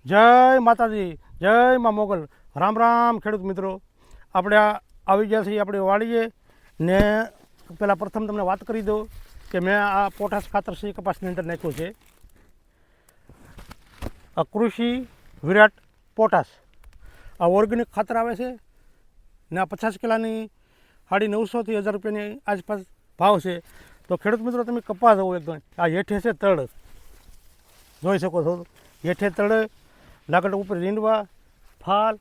જય માતાજી, જય મા મોગલ. રામ રામ ખેડૂત મિત્રો. આપણે આવી ગયા છીએ આપણી વાડીએ ને પહેલાં પ્રથમ તમને વાત કરી દઉં કે મેં આ પોટાશ ખાતર સી કપાસની અંદર નાખ્યું છે. આ કૃષિ વિરાટ પોટાશ આ ઓર્ગેનિક ખાતર આવે છે ને આ 50 કિલાની 950 થી 1000 રૂપિયાની આસપાસ ભાવ છે. તો ખેડૂત મિત્રો તમે કપાસ જુઓ એકદમ આ હેઠે છે તળ, જોઈ શકો છો. હેઠે તળ લાકડ ઉપર રીંડવા ફાલ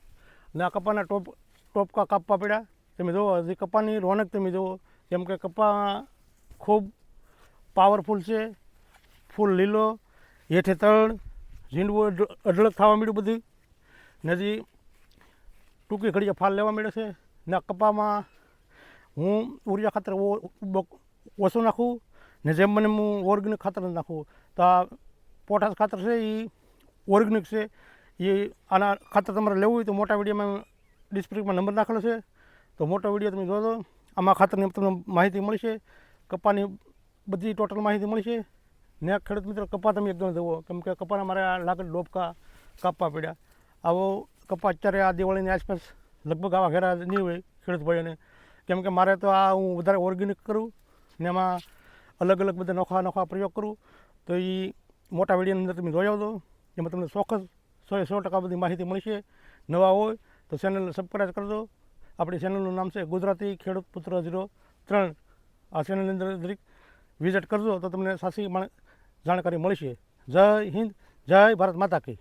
ને આ કપાના ટોપકા કાપવા પડ્યા. તમે જુઓ હજી કપાની રોનક તમે જુઓ, કેમ કે કપા ખૂબ પાવરફુલ છે, ફૂલ લીલો, હેઠે તળ, ઝીંડવું અઢળક થવા મળ્યું બધું ને હજી ટૂંકી ઘડીએ ફાલ લેવા મળ્યો છે. ને કપામાં હું ઉરિયા ખાતર ઓછું નાખું ને જેમ મને હું ઓર્ગેનિક ખાતર નાખું. તો આ પોટાશ ખાતર છે એ ઓર્ગેનિક છે. એ આના ખાતર તમારે લેવું હોય તો મોટા વિડીયોમાં ડિસ્ક્રિપ્શનમાં નંબર નાખેલો છે, તો મોટો વિડીયો તમે જોજો. આમાં ખાતરની તમને માહિતી મળશે, કપાની બધી ટોટલ માહિતી મળશે. ને ખેડૂત મિત્રો કપા તમે એકદમ જુઓ, કેમ કે કપાના મારે આ લાકડ ડોબકા કાપવા પડ્યા. આવો કપા અત્યારે આ દિવાળીની આસપાસ લગભગ આવા ઘેરા નહીં હોય ખેડૂત ભાઈઓને, કેમ કે મારે તો આ હું વધારે ઓર્ગેનિક કરું ને એમાં અલગ અલગ બધા નોખા પ્રયોગ કરું. તો એ મોટા વિડીયોની અંદર તમે જોઈ આવજો, એમાં તમને ચોક્કસ 100% બધી માહિતી મળશે. નવા હોય તો ચેનલને સબસ્ક્રાઈબ કરજો. આપણી ચેનલનું નામ છે ગુજરાતી ખેડૂત પુત્ર 03. આ ચેનલની અંદર દરેક વિઝિટ કરજો તો તમને સાચી જાણકારી મળશે. જય હિન્દ, જય ભારત માતા કી.